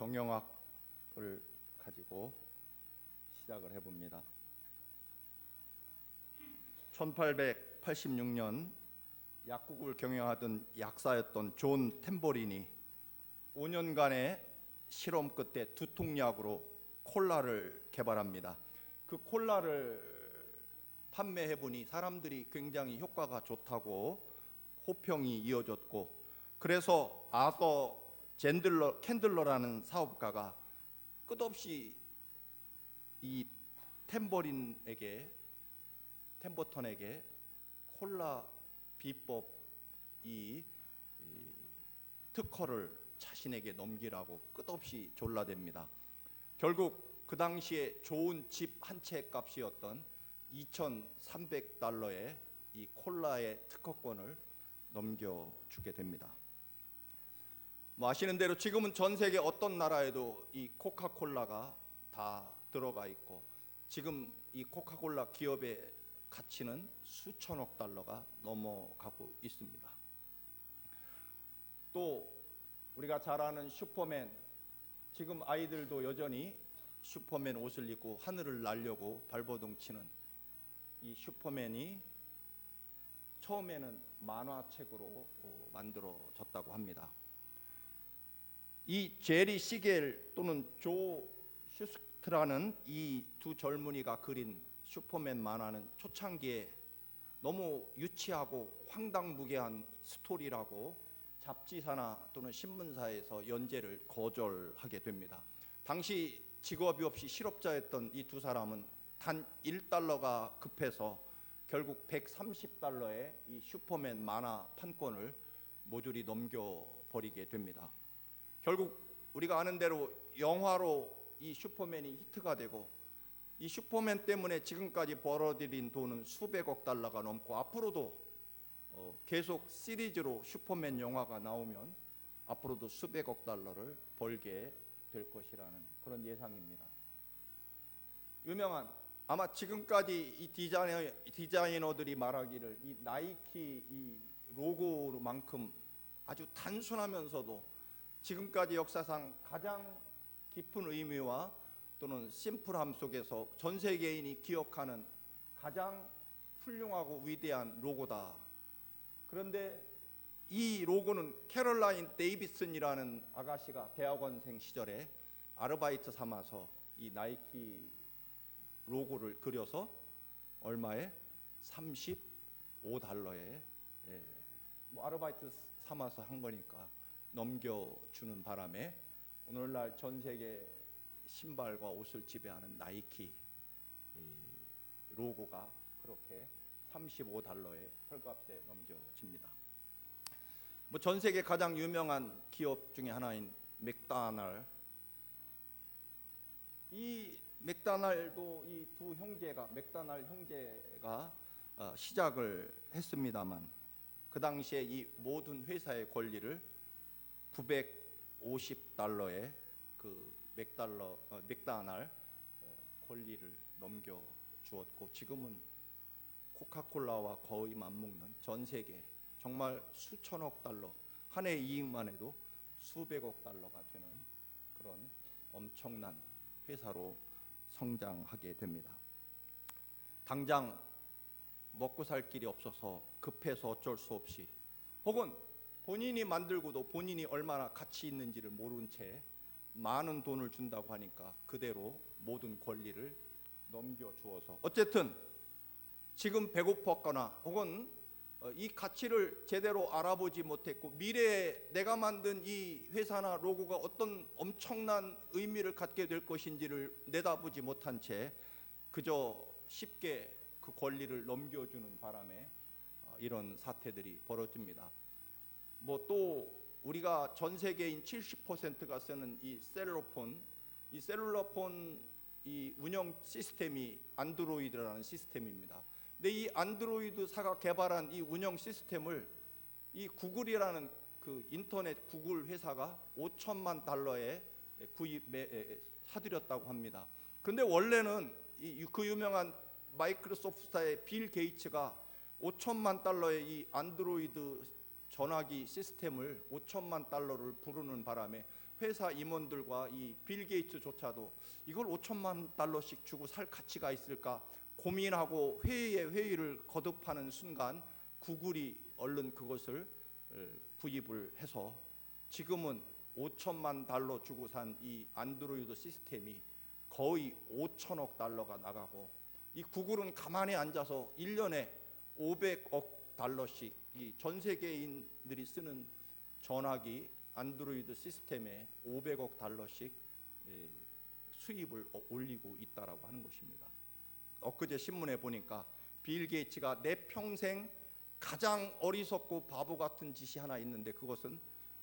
경영학을 가지고 시작을 해봅니다. 1886년 약국을 경영하던 약사였던 존 탬버린이 5년간의 실험 끝에 두통약으로 콜라를 개발합니다. 그 콜라를 판매해보니 사람들이 굉장히 효과가 좋다고 호평이 이어졌고, 그래서 아서 캔들러라는 사업가가 끝없이 이 템버턴에게 콜라 비법 이 특허를 자신에게 넘기라고 끝없이 졸라댑니다. 결국 그 당시에 좋은 집 한 채 값이었던 2,300달러의 이 콜라의 특허권을 넘겨주게 됩니다. 아시는 대로 지금은 전 세계 어떤 나라에도 이 코카콜라가 다 들어가 있고, 지금 이 코카콜라 기업의 가치는 수천억 달러가 넘어가고 있습니다. 또 우리가 잘 아는 슈퍼맨, 지금 아이들도 여전히 슈퍼맨 옷을 입고 하늘을 날려고 발버둥 치는 이 슈퍼맨이 처음에는 만화책으로 만들어졌다고 합니다. 이 제리 시겔 또는 조 슈스트라는 이 두 젊은이가 그린 슈퍼맨 만화는 초창기에 너무 유치하고 황당무계한 스토리라고 잡지사나 또는 신문사에서 연재를 거절하게 됩니다. 당시 직업이 없이 실업자였던 이 두 사람은 단 1달러가 급해서 결국 130달러의 이 슈퍼맨 만화 판권을 모조리 넘겨버리게 됩니다. 결국 우리가 아는 대로 영화로 이 슈퍼맨이 히트가 되고, 이 슈퍼맨 때문에 지금까지 벌어들인 돈은 수백억 달러가 넘고, 앞으로도 계속 시리즈로 슈퍼맨 영화가 나오면 앞으로도 수백억 달러를 벌게 될 것이라는 그런 예상입니다. 유명한, 아마 지금까지 이 디자이너들이 말하기를 이 나이키 이 로고만큼 아주 단순하면서도 지금까지 역사상 가장 깊은 의미와 또는 심플함 속에서 전 세계인이 기억하는 가장 훌륭하고 위대한 로고다. 그런데 이 로고는 캐롤라인 데이비슨이라는 아가씨가 대학원생 시절에 아르바이트 삼아서 이 나이키 로고를 그려서 얼마에? 35달러에 아르바이트 삼아서 한 거니까 넘겨주는 바람에 오늘날 전 세계 신발과 옷을 지배하는 나이키 로고가 그렇게 35달러의 헐값에 넘겨집니다. 전 세계 가장 유명한 기업 중에 하나인 맥도날드, 이 맥도날드도 이 두 형제가, 맥도날드 형제가 시작을 했습니다만, 그 당시에 이 모든 회사의 권리를 950달러의 그 맥도날드 권리를 넘겨주었고, 지금은 코카콜라와 거의 맞먹는 전 세계 정말 수천억 달러, 한 해 이익만 해도 수백억 달러가 되는 그런 엄청난 회사로 성장하게 됩니다. 당장 먹고 살 길이 없어서 급해서 어쩔 수 없이, 혹은 본인이 만들고도 본인이 얼마나 가치 있는지를 모른 채 많은 돈을 준다고 하니까 그대로 모든 권리를 넘겨주어서, 어쨌든 지금 배고팠거나 혹은 이 가치를 제대로 알아보지 못했고, 미래에 내가 만든 이 회사나 로고가 어떤 엄청난 의미를 갖게 될 것인지를 내다보지 못한 채 그저 쉽게 그 권리를 넘겨주는 바람에 이런 사태들이 벌어집니다. 또 우리가 전 세계인 70%가 쓰는 이 셀룰러폰 이 운영 시스템이 안드로이드라는 시스템입니다. 근데 이 안드로이드사가 개발한 이 운영 시스템을 이 구글이라는 그 인터넷 구글 회사가 5천만 달러에 사들였다고 합니다. 근데 원래는 그 유명한 마이크로소프트사의 빌 게이츠가 5천만 달러의 이 안드로이드 전화기 시스템을 5천만 달러를 부르는 바람에 회사 임원들과 이 빌 게이츠조차도 이걸 5천만 달러씩 주고 살 가치가 있을까 고민하고 회의에 회의를 거듭하는 순간 구글이 얼른 그것을 구입을 해서 지금은 5천만 달러 주고 산 이 안드로이드 시스템이 거의 5천억 달러가 나가고, 이 구글은 가만히 앉아서 1년에 500억 달러씩 이 전 세계인들이 쓰는 전화기 안드로이드 시스템에 500억 달러씩 수입을 올리고 있다라고 하는 것입니다. 엊그제 신문에 보니까 빌 게이츠가 내 평생 가장 어리석고 바보 같은 짓이 하나 있는데, 그것은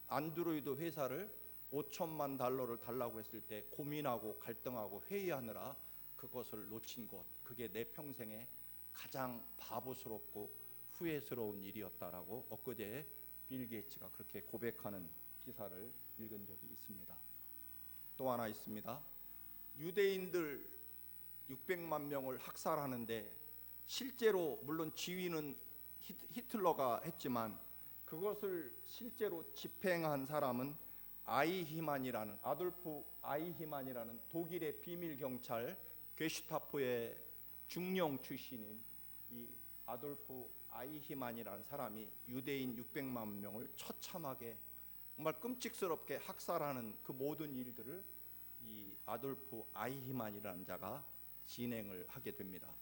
안드로이드 회사를 5천만 달러를 달라고 했을 때 고민하고 갈등하고 회의하느라 그것을 놓친 것, 그게 내 평생에 가장 바보스럽고 후회스러운 일이었다라고 엊그제 빌 게이츠가 그렇게 고백하는 기사를 읽은 적이 있습니다. 또 하나 있습니다. 유대인들 600만 명을 학살하는데 실제로 물론 지휘는 히틀러가 했지만 그것을 실제로 집행한 사람은 아돌프 아이히만이라는 독일의 비밀 경찰 게슈타포의 중령 출신인 이 아돌프 아이히만이라는 사람이 유대인 600만 명을 처참하게 정말 끔찍스럽게 학살하는 그 모든 일들을 이 아돌프 아이히만이라는 자가 진행을 하게 됩니다.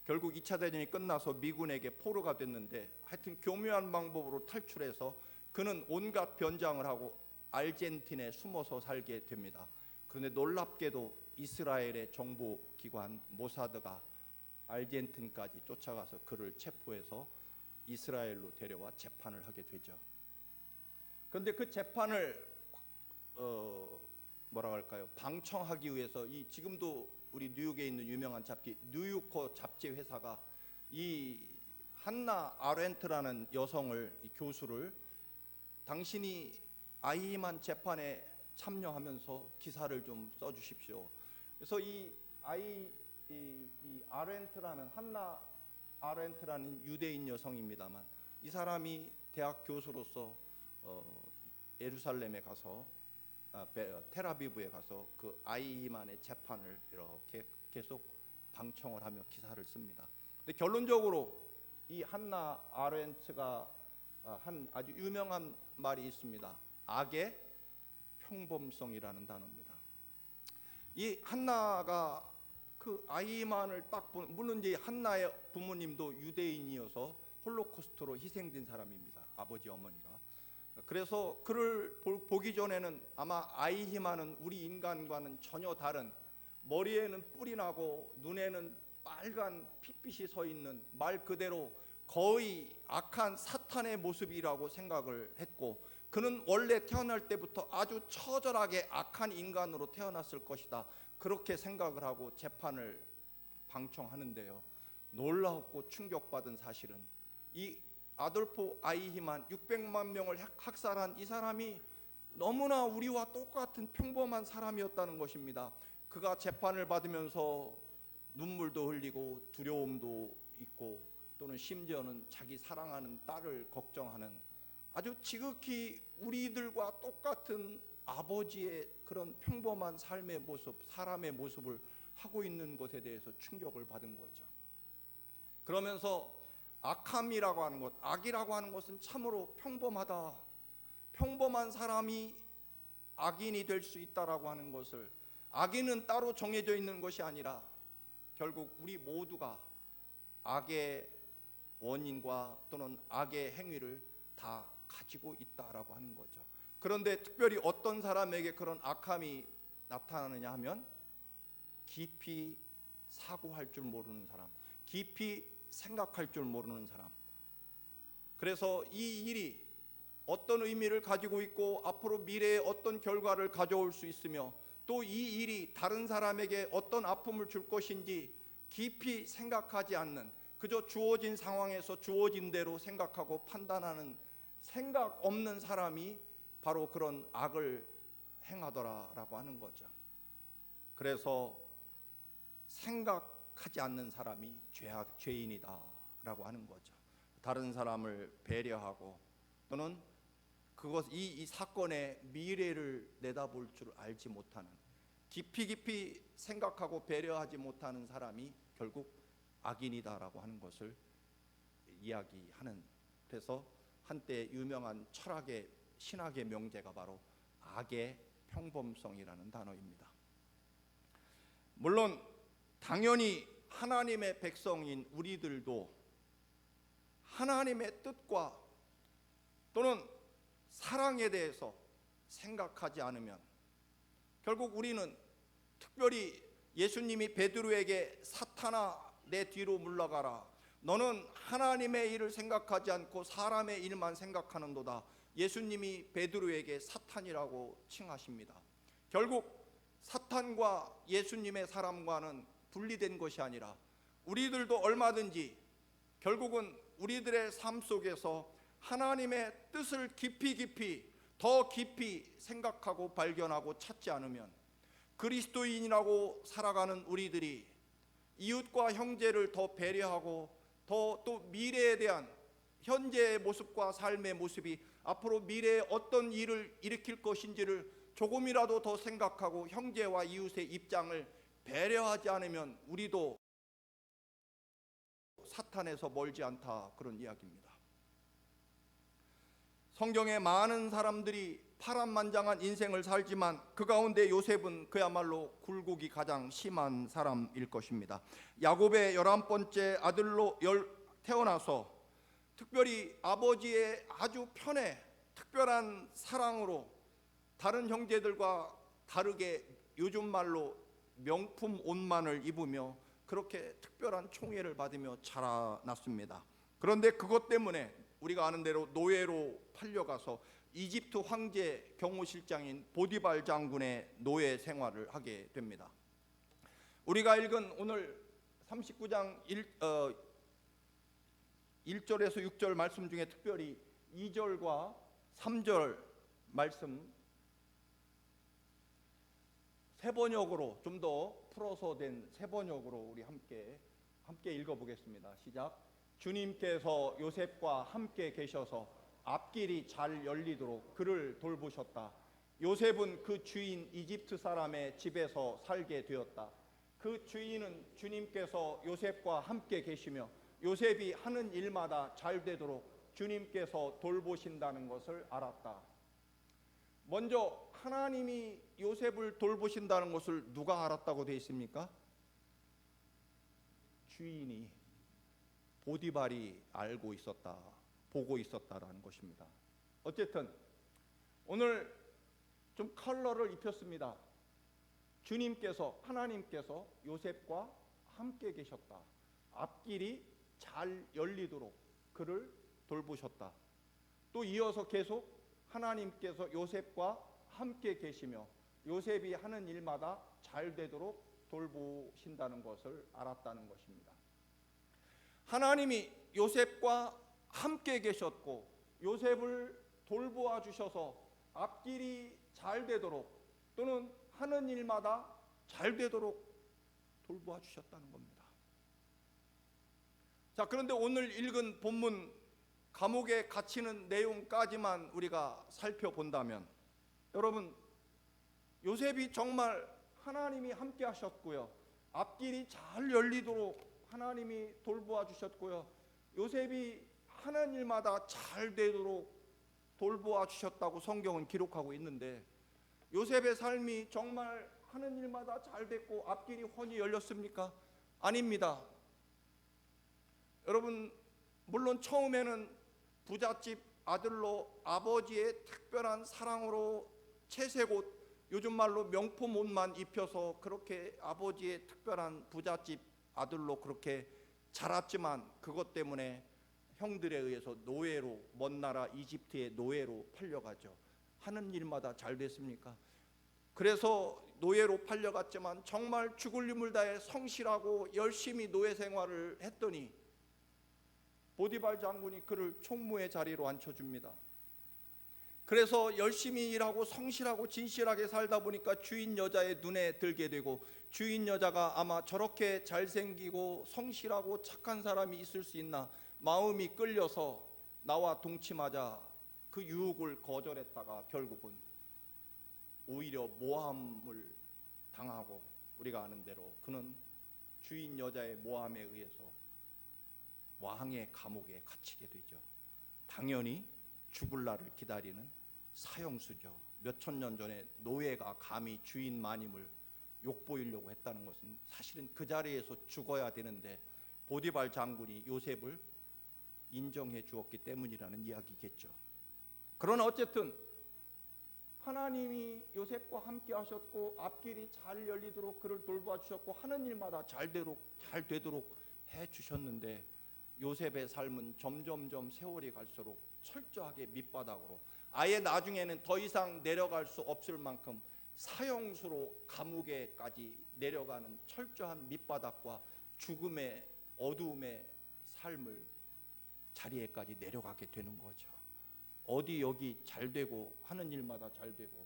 결국 2차 대전이 끝나서 미군에게 포로가 됐는데 하여튼 교묘한 방법으로 탈출해서 그는 온갖 변장을 하고 아르헨티나에 숨어서 살게 됩니다. 그런데 놀랍게도 이스라엘의 정보기관 모사드가 아르헨티나까지 쫓아가서 그를 체포해서 이스라엘로 데려와 재판을 하게 되죠. 그런데 그 재판을 방청하기 위해서 이 지금도 우리 뉴욕에 있는 유명한 잡지 뉴요커 잡지 회사가 이 한나 아렌트라는 여성을, 이 교수를 당신이 아이히만 재판에 참여하면서 기사를 좀 써주십시오. 그래서 이 아렌트라는 한나 아렌트라는 유대인 여성입니다만 이 사람이 대학 교수로서 예루살렘에 가서 텔아비브에 가서 그 아이히만의 재판을 이렇게 계속 방청을 하며 기사를 씁니다. 근데 결론적으로 이 한나 아렌트가 한 아주 유명한 말이 있습니다. 악의 평범성이라는 단어입니다. 이 한나가 그 아이히만을 딱 보는, 물론 이제 한나의 부모님도 유대인이어서 홀로코스트로 희생된 사람입니다. 아버지 어머니가. 그래서 그를 보기 전에는 아마 아이히만은 우리 인간과는 전혀 다른, 머리에는 뿔이 나고 눈에는 빨간 핏빛이 서 있는, 말 그대로 거의 악한 사탄의 모습이라고 생각을 했고, 그는 원래 태어날 때부터 아주 처절하게 악한 인간으로 태어났을 것이다, 그렇게 생각을 하고 재판을 방청하는데요, 놀랍고 충격받은 사실은 이 아돌프 아이히만 600만 명을 학살한 이 사람이 너무나 우리와 똑같은 평범한 사람이었다는 것입니다. 그가 재판을 받으면서 눈물도 흘리고 두려움도 있고 또는 심지어는 자기 사랑하는 딸을 걱정하는 아주 지극히 우리들과 똑같은 아버지의 그런 평범한 삶의 모습, 사람의 모습을 하고 있는 것에 대해서 충격을 받은 거죠. 그러면서 악함이라고 하는 것, 악이라고 하는 것은 참으로 평범하다, 평범한 사람이 악인이 될 수 있다라고 하는 것을, 악인은 따로 정해져 있는 것이 아니라 결국 우리 모두가 악의 원인과 또는 악의 행위를 다 가지고 있다라고 하는 거죠. 그런데 특별히 어떤 사람에게 그런 악함이 나타나느냐 하면 깊이 사고할 줄 모르는 사람, 깊이 생각할 줄 모르는 사람. 그래서 이 일이 어떤 의미를 가지고 있고 앞으로 미래에 어떤 결과를 가져올 수 있으며 또 이 일이 다른 사람에게 어떤 아픔을 줄 것인지 깊이 생각하지 않는, 그저 주어진 상황에서 주어진 대로 생각하고 판단하는 생각 없는 사람이 바로 그런 악을 행하더라라고 하는 거죠. 그래서 생각하지 않는 사람이 죄인이다라고 하는 거죠. 다른 사람을 배려하고 또는 이 사건의 미래를 내다볼 줄 알지 못하는, 깊이 생각하고 배려하지 못하는 사람이 결국 악인이다라고 하는 것을 이야기하는, 그래서 한때 유명한 철학의 신학의 명제가 바로 악의 평범성이라는 단어입니다. 물론 당연히 하나님의 백성인 우리들도 하나님의 뜻과 또는 사랑에 대해서 생각하지 않으면 결국 우리는, 특별히 예수님이 베드로에게 사탄아 내 뒤로 물러가라, 너는 하나님의 일을 생각하지 않고 사람의 일만 생각하는도다, 예수님이 베드로에게 사탄이라고 칭하십니다. 결국 사탄과 예수님의 사람과는 분리된 것이 아니라 우리들도 얼마든지 결국은 우리들의 삶 속에서 하나님의 뜻을 더 깊이 생각하고 발견하고 찾지 않으면 그리스도인이라고 살아가는 우리들이 이웃과 형제를 더 배려하고 또 미래에 대한 현재의 모습과 삶의 모습이 앞으로 미래에 어떤 일을 일으킬 것인지를 조금이라도 더 생각하고 형제와 이웃의 입장을 배려하지 않으면 우리도 사탄에서 멀지 않다, 그런 이야기입니다. 성경에 많은 사람들이 파란만장한 인생을 살지만 그 가운데 요셉은 그야말로 굴곡이 가장 심한 사람일 것입니다. 야곱의 11번째 아들로 태어나서 특별히 아버지의 아주 특별한 사랑으로 다른 형제들과 다르게 요즘 말로 명품 옷만을 입으며 그렇게 특별한 총애를 받으며 자라났습니다. 그런데 그것 때문에 우리가 아는 대로 노예로 팔려가서 이집트 황제 경호실장인 보디발 장군의 노예 생활을 하게 됩니다. 우리가 읽은 오늘 39장 1절에서 6절 말씀 중에 특별히 2절과 3절 말씀 세번역으로 좀 더 풀어서 된 세번역으로 우리 함께 읽어보겠습니다. 시작. 주님께서 요셉과 함께 계셔서 앞길이 잘 열리도록 그를 돌보셨다. 요셉은 그 주인 이집트 사람의 집에서 살게 되었다. 그 주인은 주님께서 요셉과 함께 계시며 요셉이 하는 일마다 잘 되도록 주님께서 돌보신다는 것을 알았다. 먼저 하나님이 요셉을 돌보신다는 것을 누가 알았다고 되어 있습니까? 주인이, 보디발이 알고 있었다, 보고 있었다라는 것입니다. 어쨌든 오늘 좀 컬러를 입혔습니다. 주님께서, 하나님께서 요셉과 함께 계셨다. 앞길이 잘 열리도록 그를 돌보셨다. 또 이어서 계속 하나님께서 요셉과 함께 계시며 요셉이 하는 일마다 잘 되도록 돌보신다는 것을 알았다는 것입니다. 하나님이 요셉과 함께 계셨고 요셉을 돌보아 주셔서 앞길이 잘 되도록 또는 하는 일마다 잘 되도록 돌보아 주셨다는 겁니다. 자, 그런데 오늘 읽은 본문 감옥에 갇히는 내용까지만 우리가 살펴본다면, 여러분, 요셉이 정말 하나님이 함께 하셨고요, 앞길이 잘 열리도록 하나님이 돌보아 주셨고요, 요셉이 하는 일마다 잘 되도록 돌보아 주셨다고 성경은 기록하고 있는데, 요셉의 삶이 정말 하는 일마다 잘 됐고 앞길이 훤히 열렸습니까? 아닙니다. 여러분, 물론 처음에는 부잣집 아들로 아버지의 특별한 사랑으로 채색 옷, 요즘 말로 명품 옷만 입혀서 그렇게 아버지의 특별한 부잣집 아들로 그렇게 자랐지만 그것 때문에 형들에 의해서 노예로, 먼 나라 이집트의 노예로 팔려가죠. 하는 일마다 잘 됐습니까? 그래서 노예로 팔려갔지만 정말 죽을 힘을 다해 성실하고 열심히 노예 생활을 했더니 보디발 장군이 그를 총무의 자리로 앉혀줍니다. 그래서 열심히 일하고 성실하고 진실하게 살다 보니까 주인 여자의 눈에 들게 되고, 주인 여자가 아마 저렇게 잘생기고 성실하고 착한 사람이 있을 수 있나 마음이 끌려서 나와 동침하자 그 유혹을 거절했다가 결국은 오히려 모함을 당하고, 우리가 아는 대로 그는 주인 여자의 모함에 의해서 왕의 감옥에 갇히게 되죠. 당연히 죽을 날을 기다리는 사형수죠. 몇천 년 전에 노예가 감히 주인 마님을 욕보이려고 했다는 것은 사실은 그 자리에서 죽어야 되는데 보디발 장군이 요셉을 인정해 주었기 때문이라는 이야기겠죠. 그러나 어쨌든 하나님이 요셉과 함께 하셨고 앞길이 잘 열리도록 그를 돌봐 주셨고 하는 일마다 잘 되도록 해 주셨는데, 요셉의 삶은 점점점 세월이 갈수록 철저하게 밑바닥으로, 아예 나중에는 더 이상 내려갈 수 없을 만큼 사형수로 감옥에까지 내려가는 철저한 밑바닥과 죽음의 어두움의 삶을 자리에까지 내려가게 되는 거죠. 어디 여기 잘 되고 하는 일마다 잘 되고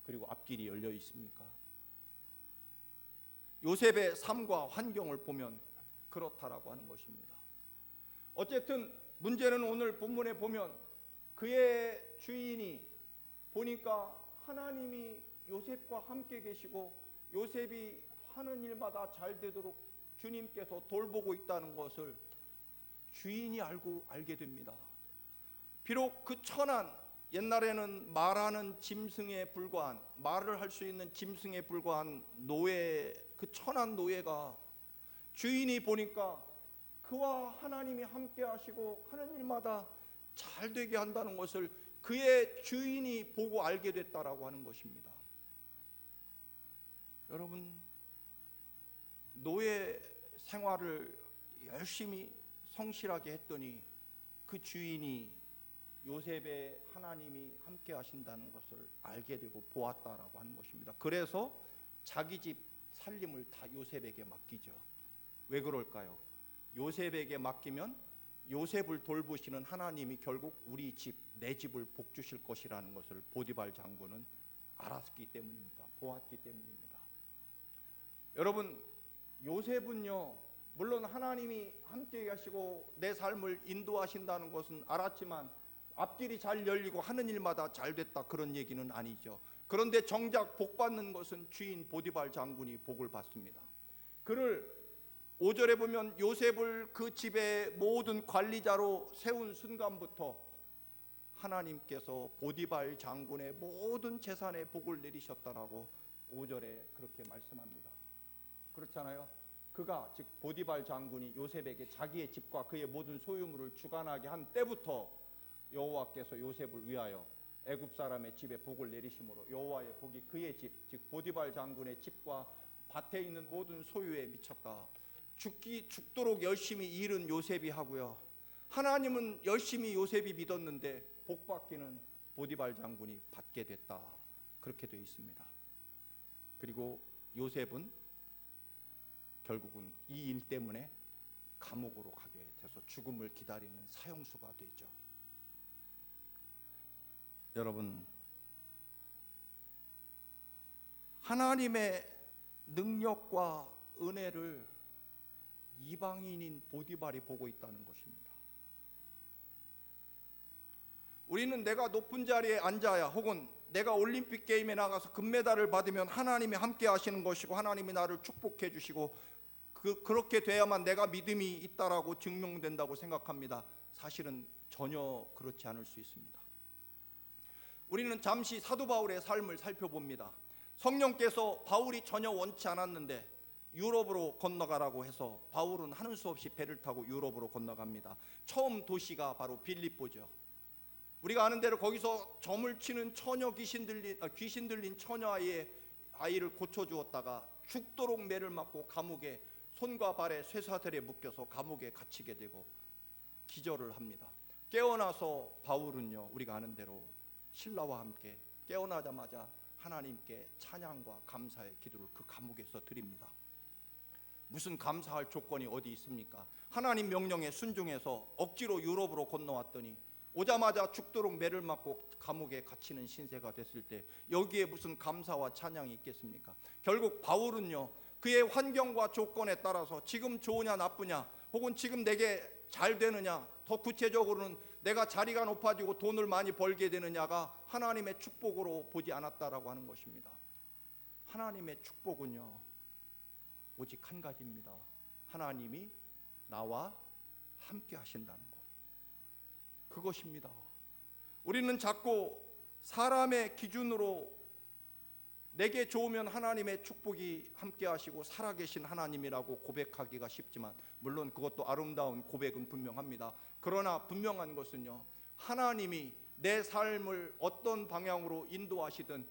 그리고 앞길이 열려 있습니까? 요셉의 삶과 환경을 보면 그렇다라고 하는 것입니다. 어쨌든 문제는 오늘 본문에 보면 그의 주인이 보니까 하나님이 요셉과 함께 계시고 요셉이 하는 일마다 잘 되도록 주님께서 돌보고 있다는 것을 주인이 알게 됩니다. 비록 그 천한, 옛날에는 말하는 짐승에 불과한, 말을 할 수 있는 짐승에 불과한 노예, 그 천한 노예가 주인이 보니까 그와 하나님이 함께 하시고 하는 일마다 잘 되게 한다는 것을 그의 주인이 보고 알게 됐다라고 하는 것입니다. 여러분, 노예 생활을 열심히 성실하게 했더니 그 주인이 요셉의 하나님이 함께 하신다는 것을 알게 되고 보았다라고 하는 것입니다. 그래서 자기 집 살림을 다 요셉에게 맡기죠. 왜 그럴까요? 요셉에게 맡기면 요셉을 돌보시는 하나님이 결국 우리 집, 내 집을 복주실 것이라는 것을 보디발 장군은 알았기 때문입니다. 보았기 때문입니다. 여러분, 요셉은요, 물론 하나님이 함께 하시고 내 삶을 인도하신다는 것은 알았지만 앞길이 잘 열리고 하는 일마다 잘 됐다, 그런 얘기는 아니죠. 그런데 정작 복 받는 것은 주인 보디발 장군이 복을 받습니다. 그를 5절에 보면 요셉을 그 집의 모든 관리자로 세운 순간부터 하나님께서 보디발 장군의 모든 재산에 복을 내리셨다라고 5절에 그렇게 말씀합니다. 그렇잖아요. 그가, 즉 보디발 장군이 요셉에게 자기의 집과 그의 모든 소유물을 주관하게 한 때부터 여호와께서 요셉을 위하여 애굽 사람의 집에 복을 내리심으로 여호와의 복이 그의 집, 즉 보디발 장군의 집과 밭에 있는 모든 소유에 미쳤다. 죽도록 열심히 일은 요셉이 하고요, 하나님은 열심히 요셉이 믿었는데 복받기는 보디발 장군이 받게 됐다, 그렇게 되어 있습니다. 그리고 요셉은 결국은 이 일 때문에 감옥으로 가게 돼서 죽음을 기다리는 사형수가 되죠. 여러분, 하나님의 능력과 은혜를 이방인인 보디발이 보고 있다는 것입니다. 우리는 내가 높은 자리에 앉아야, 혹은 내가 올림픽 게임에 나가서 금메달을 받으면 하나님이 함께 하시는 것이고 하나님이 나를 축복해 주시고 그렇게 돼야만 내가 믿음이 있다라고 증명된다고 생각합니다. 사실은 전혀 그렇지 않을 수 있습니다. 우리는 잠시 사도 바울의 삶을 살펴봅니다. 성령께서 바울이 전혀 원치 않았는데 유럽으로 건너가라고 해서 바울은 하는 수 없이 배를 타고 유럽으로 건너갑니다. 처음 도시가 바로 빌립보죠. 우리가 아는 대로 거기서 점을 치는 귀신 들린 처녀 아이를 고쳐주었다가 죽도록 매를 맞고 감옥에 손과 발에 쇠사슬에 묶여서 감옥에 갇히게 되고 기절을 합니다. 깨어나서 바울은요, 우리가 아는 대로 신라와 함께 깨어나자마자 하나님께 찬양과 감사의 기도를 그 감옥에서 드립니다. 무슨 감사할 조건이 어디 있습니까? 하나님 명령에 순종해서 억지로 유럽으로 건너왔더니 오자마자 죽도록 매를 맞고 감옥에 갇히는 신세가 됐을 때 여기에 무슨 감사와 찬양이 있겠습니까? 결국 바울은요, 그의 환경과 조건에 따라서 지금 좋으냐 나쁘냐, 혹은 지금 내게 잘 되느냐, 더 구체적으로는 내가 자리가 높아지고 돈을 많이 벌게 되느냐가 하나님의 축복으로 보지 않았다라고 하는 것입니다. 하나님의 축복은요, 오직 한 가지입니다. 하나님이 나와 함께 하신다는 것, 그것입니다. 우리는 자꾸 사람의 기준으로 내게 좋으면 하나님의 축복이 함께 하시고 살아계신 하나님이라고 고백하기가 쉽지만, 물론 그것도 아름다운 고백은 분명합니다. 그러나 분명한 것은요, 하나님이 내 삶을 어떤 방향으로 인도하시든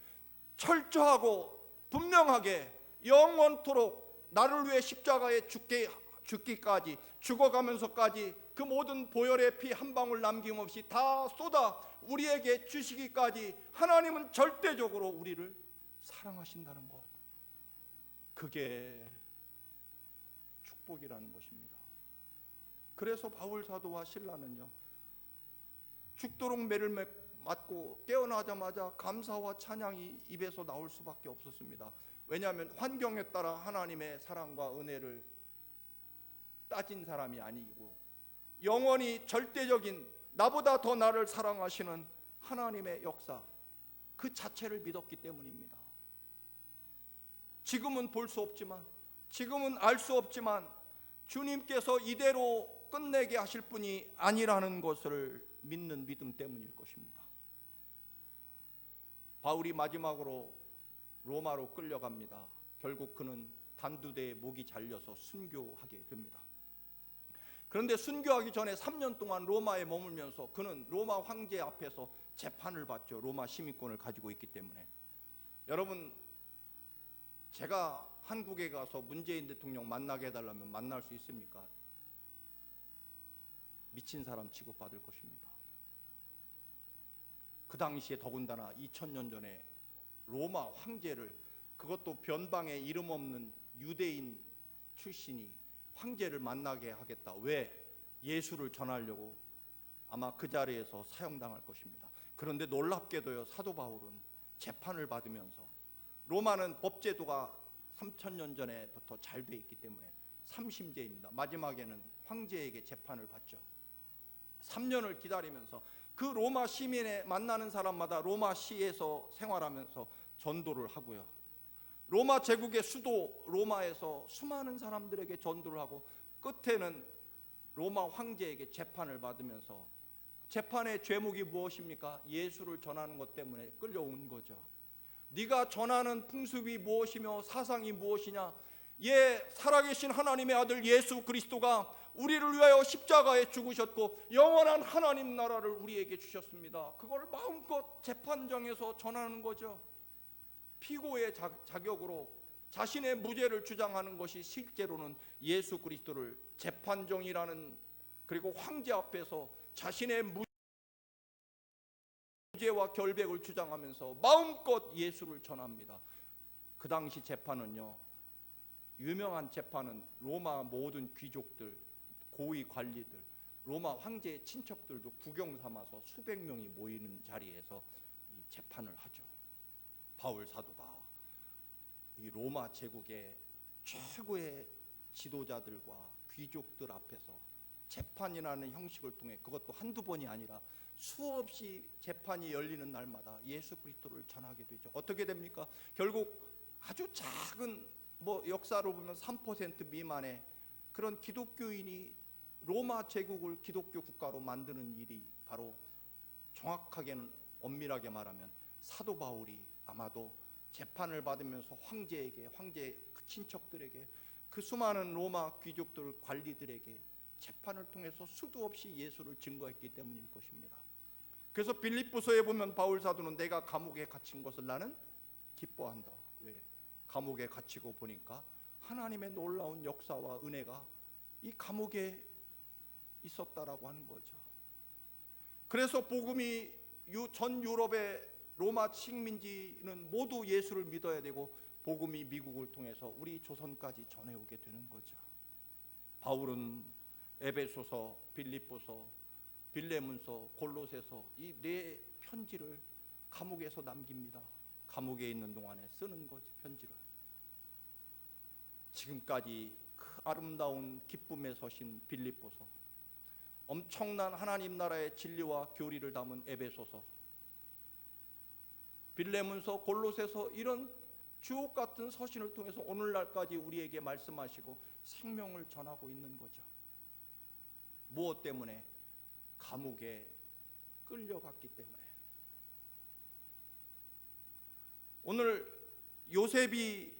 철저하고 분명하게 영원토록 나를 위해 십자가에 죽기까지, 죽어가면서까지 그 모든 보혈의 피 한 방울 남김없이 다 쏟아 우리에게 주시기까지 하나님은 절대적으로 우리를 사랑하신다는 것, 그게 축복이라는 것입니다. 그래서 바울 사도와 실라는요, 죽도록 매를 맞고 깨어나자마자 감사와 찬양이 입에서 나올 수밖에 없었습니다. 왜냐하면 환경에 따라 하나님의 사랑과 은혜를 따진 사람이 아니고 영원히 절대적인 나보다 더 나를 사랑하시는 하나님의 역사 그 자체를 믿었기 때문입니다. 지금은 볼 수 없지만, 지금은 알 수 없지만 주님께서 이대로 끝내게 하실 분이 아니라는 것을 믿는 믿음 때문일 것입니다. 바울이 마지막으로 로마로 끌려갑니다. 결국 그는 단두대에 목이 잘려서 순교하게 됩니다. 그런데 순교하기 전에 3년 동안 로마에 머물면서 그는 로마 황제 앞에서 재판을 받죠. 로마 시민권을 가지고 있기 때문에. 여러분, 제가 한국에 가서 문재인 대통령 만나게 해달라면 만날 수 있습니까? 미친 사람 취급받을 것입니다. 그 당시에 더군다나 2000년 전에 로마 황제를, 그것도 변방에 이름 없는 유대인 출신이 황제를 만나게 하겠다. 왜? 예수를 전하려고 아마 그 자리에서 사형당할 것입니다. 그런데 놀랍게도요, 사도 바울은 재판을 받으면서, 로마는 법제도가 3000년 전에부터 잘 돼 있기 때문에 3심제입니다. 마지막에는 황제에게 재판을 받죠. 3년을 기다리면서 그 로마 시민에 만나는 사람마다 로마 시에서 생활하면서 전도를 하고요, 로마 제국의 수도 로마에서 수많은 사람들에게 전도를 하고 끝에는 로마 황제에게 재판을 받으면서, 재판의 죄목이 무엇입니까? 예수를 전하는 것 때문에 끌려온 거죠. 네가 전하는 풍습이 무엇이며 사상이 무엇이냐? 살아계신 하나님의 아들 예수 그리스도가 우리를 위하여 십자가에 죽으셨고 영원한 하나님 나라를 우리에게 주셨습니다. 그걸 마음껏 재판정에서 전하는 거죠. 피고의 자격으로 자신의 무죄를 주장하는 것이 실제로는 예수 그리스도를 재판정이라는, 그리고 황제 앞에서 자신의 무죄와 결백을 주장하면서 마음껏 예수를 전합니다. 그 당시 재판은요, 유명한 재판은 로마 모든 귀족들, 고위 관리들, 로마 황제의 친척들도 구경 삼아서 수백 명이 모이는 자리에서 이 재판을 하죠. 바울 사도가 이 로마 제국의 최고의 지도자들과 귀족들 앞에서 재판이라는 형식을 통해, 그것도 한두 번이 아니라 수없이 재판이 열리는 날마다 예수 그리스도를 전하게 되죠. 어떻게 됩니까? 결국 아주 작은, 역사로 보면 3% 미만의 그런 기독교인이 로마 제국을 기독교 국가로 만드는 일이 바로, 정확하게는 엄밀하게 말하면 사도 바울이 아마도 재판을 받으면서 황제에게, 황제의 그 친척들에게, 그 수많은 로마 귀족들, 관리들에게 재판을 통해서 수도 없이 예수를 증거했기 때문일 것입니다. 그래서 빌립보서에 보면 바울 사도는 내가 감옥에 갇힌 것을 나는 기뻐한다. 왜? 감옥에 갇히고 보니까 하나님의 놀라운 역사와 은혜가 이 감옥에 있었다라고 하는 거죠. 그래서 복음이 전 유럽의 로마 식민지는 모두 예수를 믿어야 되고, 복음이 미국을 통해서 우리 조선까지 전해오게 되는 거죠. 바울은 에베소서, 빌립보서, 빌레몬서, 골로새서 이 네 편지를 감옥에서 남깁니다. 감옥에 있는 동안에 쓰는 거지, 편지를. 지금까지 그 아름다운 기쁨에 서신 빌립보서, 엄청난 하나님 나라의 진리와 교리를 담은 에베소서, 빌레몬서, 골로새서, 이런 주옥 같은 서신을 통해서 오늘날까지 우리에게 말씀하시고 생명을 전하고 있는 거죠. 무엇 때문에? 감옥에 끌려갔기 때문에. 오늘 요셉이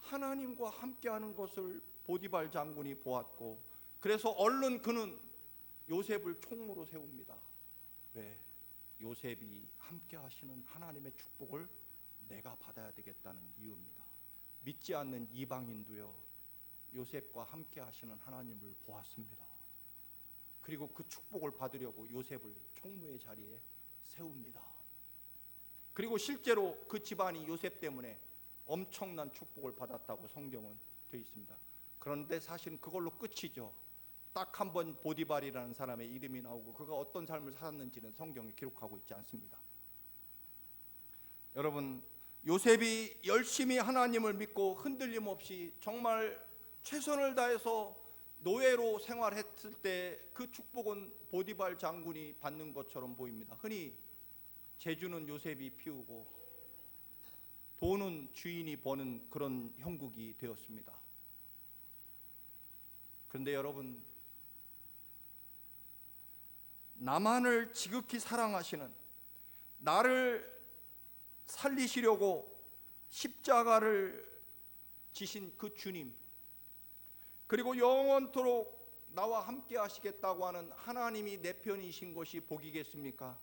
하나님과 함께하는 것을 보디발 장군이 보았고, 그래서 얼른 그는 요셉을 총무로 세웁니다. 왜? 요셉이 함께 하시는 하나님의 축복을 내가 받아야 되겠다는 이유입니다. 믿지 않는 이방인도요, 요셉과 함께 하시는 하나님을 보았습니다. 그리고 그 축복을 받으려고 요셉을 총무의 자리에 세웁니다. 그리고 실제로 그 집안이 요셉 때문에 엄청난 축복을 받았다고 성경은 되어 있습니다. 그런데 사실은 그걸로 끝이죠. 딱 한 번 보디발이라는 사람의 이름이 나오고 그가 어떤 삶을 살았는지는 성경에 기록하고 있지 않습니다. 여러분, 요셉이 열심히 하나님을 믿고 흔들림 없이 정말 최선을 다해서 노예로 생활했을 때 그 축복은 보디발 장군이 받는 것처럼 보입니다. 흔히 재주는 요셉이 피우고 돈은 주인이 버는 그런 형국이 되었습니다. 그런데 여러분, 나만을 지극히 사랑하시는, 나를 살리시려고 십자가를 지신 그 주님, 그리고 영원토록 나와 함께 하시겠다고 하는 하나님이 내 편이신 것이 복이겠습니까?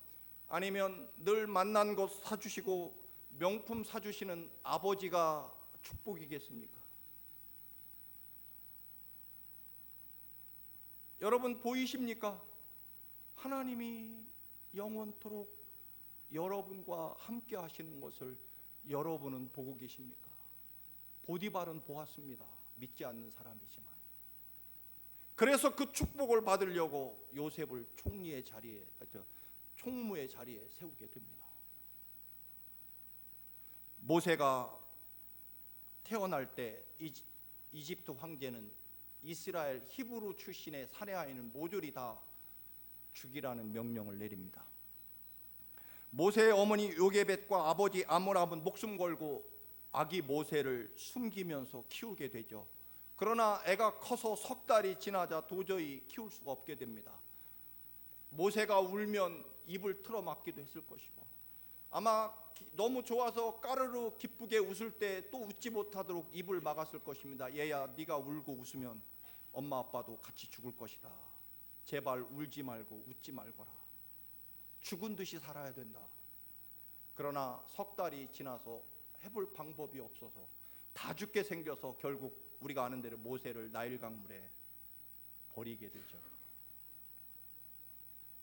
아니면 늘 만난 것 사주시고 명품 사주시는 아버지가 축복이겠습니까? 여러분 보이십니까? 하나님이 영원토록 여러분과 함께 하시는 것을 여러분은 보고 계십니까? 보디발은 보았습니다. 믿지 않는 사람이지만. 그래서 그 축복을 받으려고 요셉을 총무의 자리에 세우게 됩니다. 모세가 태어날 때 이집트 황제는 이스라엘 히브리 출신의 사내아이는 모조리 다 죽이라는 명령을 내립니다. 모세의 어머니 요게벳과 아버지 아므람은 목숨 걸고 아기 모세를 숨기면서 키우게 되죠. 그러나 애가 커서 석 달이 지나자 도저히 키울 수가 없게 됩니다. 모세가 울면 입을 틀어막기도 했을 것이고, 아마 너무 좋아서 까르르 기쁘게 웃을 때 또 웃지 못하도록 입을 막았을 것입니다. 얘야, 네가 울고 웃으면 엄마 아빠도 같이 죽을 것이다. 제발 울지 말고 웃지 말거라. 죽은 듯이 살아야 된다. 그러나 석 달이 지나서 해볼 방법이 없어서 다 죽게 생겨서 결국 우리가 아는 대로 모세를 나일 강물에 버리게 되죠.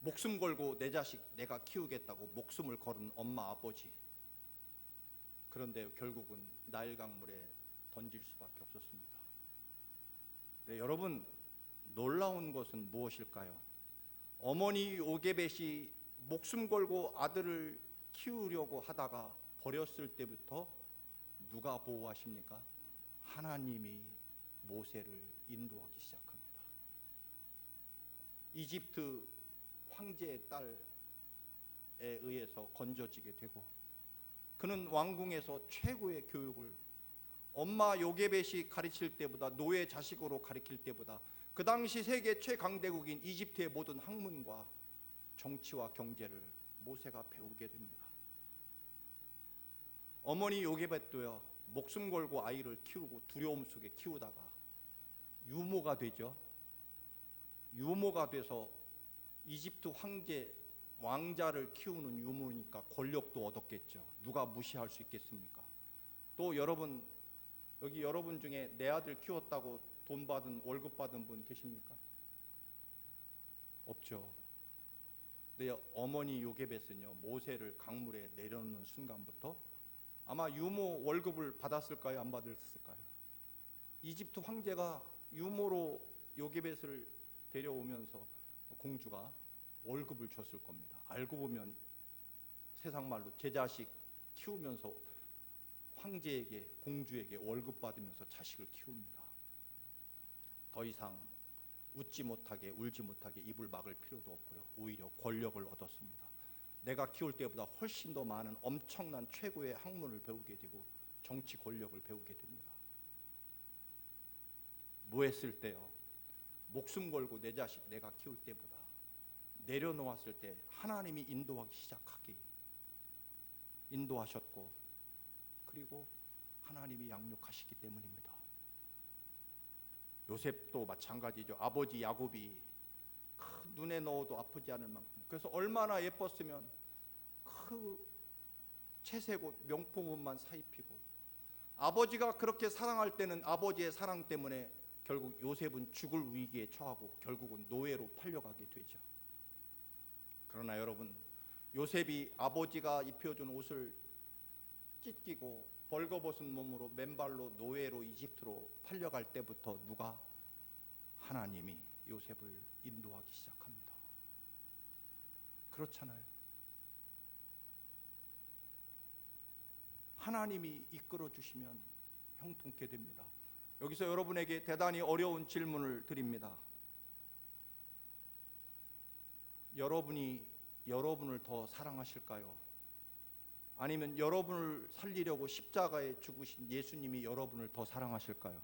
목숨 걸고 내 자식 내가 키우겠다고 목숨을 걸은 엄마 아버지, 그런데 결국은 나일 강물에 던질 수밖에 없었습니다. 네, 여러분, 놀라운 것은 무엇일까요? 어머니 요게벳이 목숨 걸고 아들을 키우려고 하다가 버렸을 때부터 누가 보호하십니까? 하나님이 모세를 인도하기 시작합니다. 이집트 황제의 딸에 의해서 건져지게 되고, 그는 왕궁에서 최고의 교육을, 엄마 요게벳이 가르칠 때보다, 노예 자식으로 가르칠 때보다 그 당시 세계 최강대국인 이집트의 모든 학문과 정치와 경제를 모세가 배우게 됩니다. 어머니 요게벳도요, 목숨 걸고 아이를 키우고 두려움 속에 키우다가 유모가 되죠. 유모가 돼서 이집트 왕자를 키우는 유모니까 권력도 얻었겠죠. 누가 무시할 수 있겠습니까? 또 여러분, 여기 여러분 중에 내 아들 키웠다고 돈 받은, 월급 받은 분 계십니까? 없죠. 근데 어머니 요게벳은요, 모세를 강물에 내려놓는 순간부터 아마 유모 월급을 받았을까요? 안 받았을까요? 이집트 황제가 유모로 요게벳을 데려오면서 공주가 월급을 줬을 겁니다. 알고 보면 세상 말로 제 자식 키우면서 황제에게, 공주에게 월급 받으면서 자식을 키웁니다. 더 이상 웃지 못하게 울지 못하게 입을 막을 필요도 없고요. 오히려 권력을 얻었습니다. 내가 키울 때보다 훨씬 더 많은 엄청난 최고의 학문을 배우게 되고 정치 권력을 배우게 됩니다. 뭐 했을 때요? 목숨 걸고 내 자식 내가 키울 때보다 내려놓았을 때 하나님이 인도하셨고 그리고 하나님이 양육하시기 때문입니다. 요셉도 마찬가지죠. 아버지 야곱이 그 눈에 넣어도 아프지 않을 만큼, 그래서 얼마나 예뻤으면 그 채색 옷 명품 옷만 사입히고, 아버지가 그렇게 사랑할 때는 아버지의 사랑 때문에 결국 요셉은 죽을 위기에 처하고 결국은 노예로 팔려가게 되죠. 그러나 여러분, 요셉이 아버지가 입혀준 옷을 찢기고 벌거벗은 몸으로 맨발로 노예로 이집트로 팔려갈 때부터 누가? 하나님이 요셉을 인도하기 시작합니다. 그렇잖아요. 하나님이 이끌어 주시면 형통케 됩니다. 여기서 여러분에게 대단히 어려운 질문을 드립니다. 여러분이 여러분을 더 사랑하실까요? 아니면 여러분을 살리려고 십자가에 죽으신 예수님이 여러분을 더 사랑하실까요?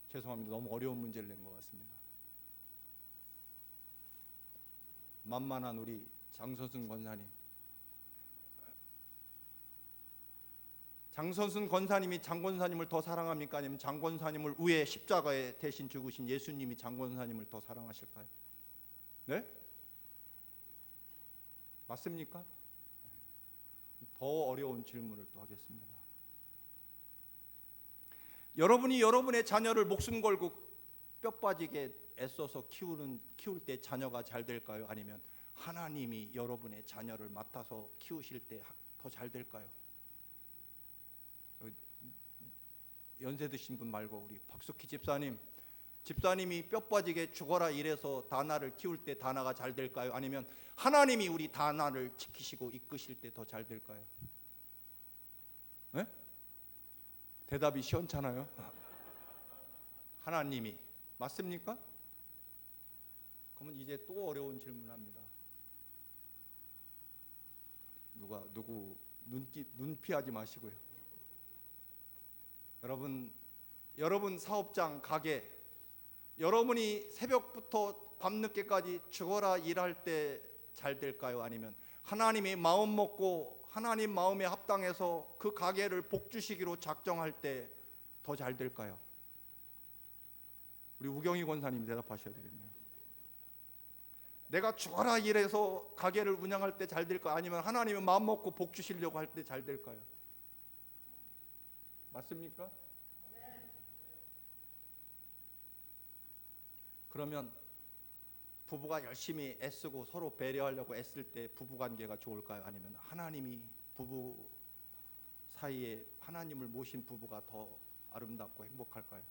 죄송합니다. 너무 어려운 문제를 낸 것 같습니다. 만만한 우리 장선순 권사님, 장선순 권사님이 장 권사님을 더 사랑합니까? 아니면 장 권사님을 위해 십자가에 대신 죽으신 예수님이 장 권사님을 더 사랑하실까요? 네? 맞습니까? 더 어려운 질문을 또 하겠습니다. 여러분이 여러분의 자녀를 목숨 걸고 뼈 빠지게 애써서 키울 때 자녀가 잘 될까요? 아니면 하나님이 여러분의 자녀를 맡아서 키우실 때 더 잘 될까요? 연세 드신 분 말고 우리 박숙희 집사님이 뼈 빠지게 죽어라 이래서 다나를 키울 때 다나가 잘 될까요? 아니면 하나님이 우리 다나를 지키시고 이끄실 때 더 잘 될까요? 네? 대답이 시원찮아요. 하나님이. 맞습니까? 그러면 이제 또 어려운 질문합니다. 누구 눈 피하지 마시고요. 여러분 사업장, 가게, 여러분이 새벽부터 밤늦게까지 죽어라 일할 때 잘 될까요? 아니면 하나님이 마음 먹고 하나님 마음에 합당해서 그 가게를 복주시기로 작정할 때 더 잘 될까요? 우리 우경희 권사님 대답하셔야 되겠네요. 내가 죽어라 일해서 가게를 운영할 때 잘 될까요? 아니면 하나님은 마음 먹고 복주시려고 할 때 잘 될까요? 맞습니까? 그러면 부부가 열심히 애쓰고 서로 배려하려고 애쓸 때 부부관계가 좋을까요? 아니면 하나님이 부부 사이에 하나님을 모신 부부가 더 아름답고 행복할까요?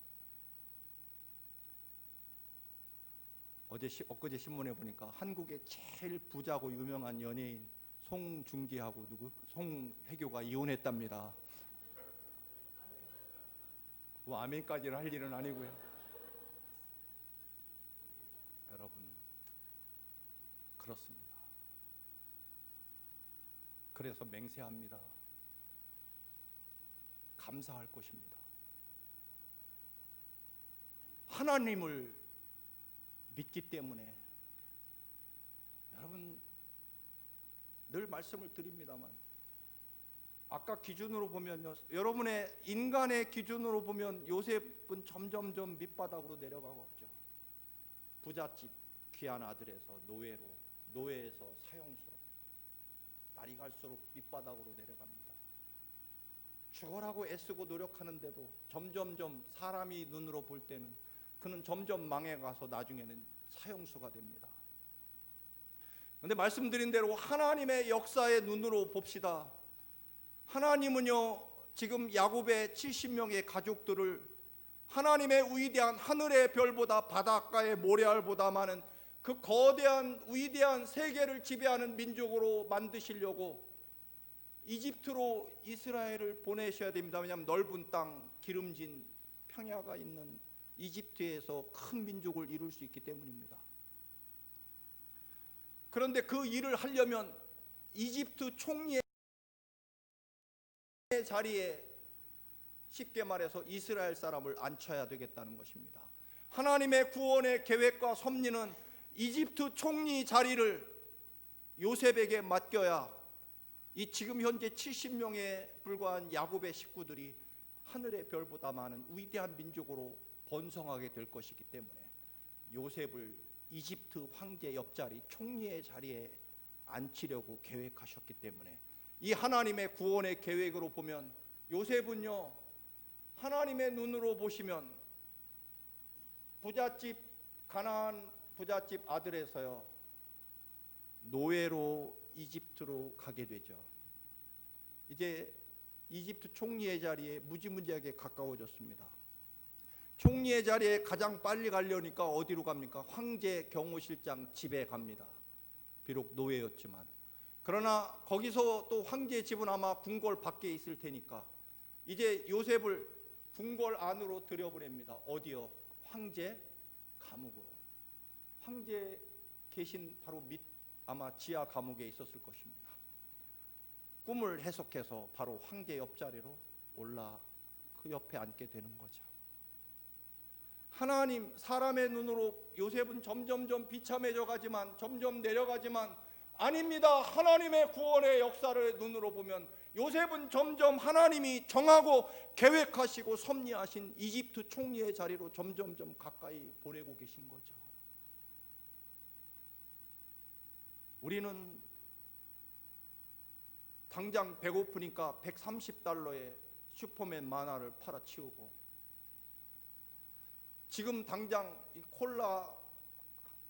엊그제 신문에 보니까 한국의 제일 부자고 유명한 연예인 송중기하고 송혜교가 이혼했답니다. 뭐 아멘까지는 할 일은 아니고요. 여러분, 그렇습니다. 그래서 맹세합니다. 감사할 것입니다. 하나님을 믿기 때문에 여러분, 늘 말씀을 드립니다만 아까 기준으로 보면요, 여러분의 인간의 기준으로 보면 요셉은 점점점 밑바닥으로 내려가고 있죠. 부잣집 귀한 아들에서 노예에서 사형수로 날이 갈수록 밑바닥으로 내려갑니다. 죽어라고 애쓰고 노력하는데도 점점점 사람이 눈으로 볼 때는 그는 점점 망해가서 나중에는 사형수가 됩니다. 그런데 말씀드린 대로 하나님의 역사의 눈으로 봅시다. 하나님은요, 지금 야곱의 70명의 가족들을 하나님의 위대한 하늘의 별보다 바닷가의 모래알보다 많은 그 거대한 위대한 세계를 지배하는 민족으로 만드시려고 이집트로 이스라엘을 보내셔야 됩니다. 왜냐하면 넓은 땅, 기름진 평야가 있는 이집트에서 큰 민족을 이룰 수 있기 때문입니다. 그런데 그 일을 하려면 이집트 총리의 자리에 쉽게 말해서 이스라엘 사람을 앉혀야 되겠다는 것입니다. 하나님의 구원의 계획과 섭리는 이집트 총리 자리를 요셉에게 맡겨야 이 지금 현재 70명에 불과한 야곱의 식구들이 하늘의 별보다 많은 위대한 민족으로 번성하게 될 것이기 때문에 요셉을 이집트 황제 옆자리 총리의 자리에 앉히려고 계획하셨기 때문에 이 하나님의 구원의 계획으로 보면 요셉은요, 하나님의 눈으로 보시면 부잣집 가나안 부잣집 아들에서요 노예로 이집트로 가게 되죠. 이제 이집트 총리의 자리에 무지무지하게 가까워졌습니다. 총리의 자리에 가장 빨리 가려니까 어디로 갑니까? 황제 경호실장 집에 갑니다. 비록 노예였지만. 그러나 거기서 또 황제 집은 아마 궁궐 밖에 있을 테니까 이제 요셉을 궁궐 안으로 들여보냅니다. 어디요? 황제 감옥으로. 황제 계신 바로 밑 아마 지하 감옥에 있었을 것입니다. 꿈을 해석해서 바로 황제 옆자리로 올라 그 옆에 앉게 되는 거죠. 하나님, 사람의 눈으로 요셉은 점점점 비참해져 가지만, 점점 내려가지만 아닙니다. 하나님의 구원의 역사를 눈으로 보면 요셉은 점점 하나님이 정하고 계획하시고 섭리하신 이집트 총리의 자리로 점점점 가까이 보내고 계신 거죠. 우리는 당장 배고프니까 130달러에 슈퍼맨 만화를 팔아치우고, 지금 당장 이 콜라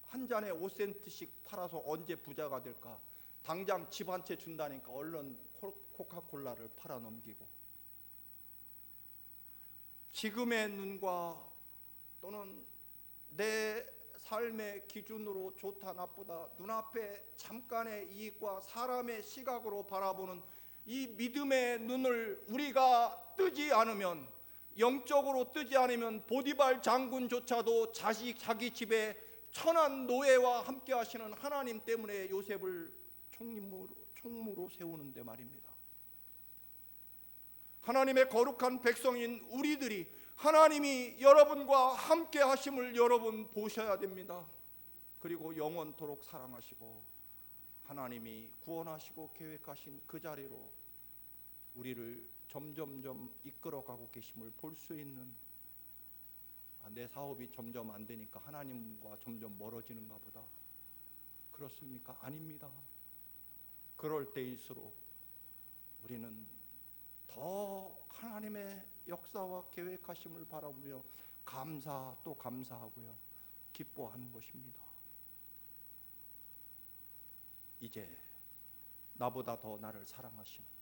한 잔에 5센트씩 팔아서 언제 부자가 될까, 당장 집 한 채 준다니까 얼른 코카콜라를 팔아 넘기고, 지금의 눈과 또는 내 삶의 기준으로 좋다 나쁘다, 눈앞에 잠깐의 이익과 사람의 시각으로 바라보는 이 믿음의 눈을 우리가 뜨지 않으면, 영적으로 뜨지 않으면 보디발 장군조차도 자기 집에 천한 노예와 함께 하시는 하나님 때문에 요셉을 총무로 세우는데 말입니다. 하나님의 거룩한 백성인 우리들이 하나님이 여러분과 함께 하심을 여러분 보셔야 됩니다. 그리고 영원토록 사랑하시고 하나님이 구원하시고 계획하신 그 자리로 우리를 점점점 이끌어가고 계심을 볼 수 있는, 내 사업이 점점 안 되니까 하나님과 점점 멀어지는가 보다. 그렇습니까? 아닙니다. 그럴 때일수록 우리는 더 하나님의 역사와 계획하심을 바라보며 감사 또 감사하고요, 기뻐하는 것입니다. 이제 나보다 더 나를 사랑하시는,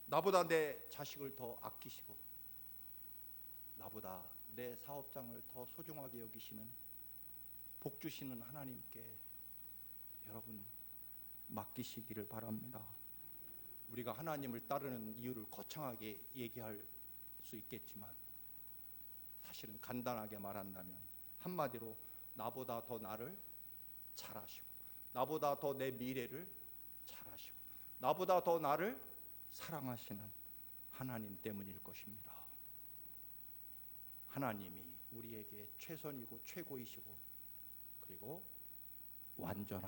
나보다 내 자식을 더 아끼시고 나보다 내 사업장을 더 소중하게 여기시는 복 주시는 하나님께 여러분 맡기시기를 바랍니다. 우리가 하나님을 따르는 이유를 거창하게 얘기할 수 있겠지만 사실은 간단하게 말한다면 한마디로 나보다 더 나를 잘 아시고, 나보다 더 내 미래를 잘 아시고, 나보다 더 나를 사랑하시는 하나님 때문일 것입니다. 하나님이 우리에게 최선이고 최고이시고 그리고 완전하십니다.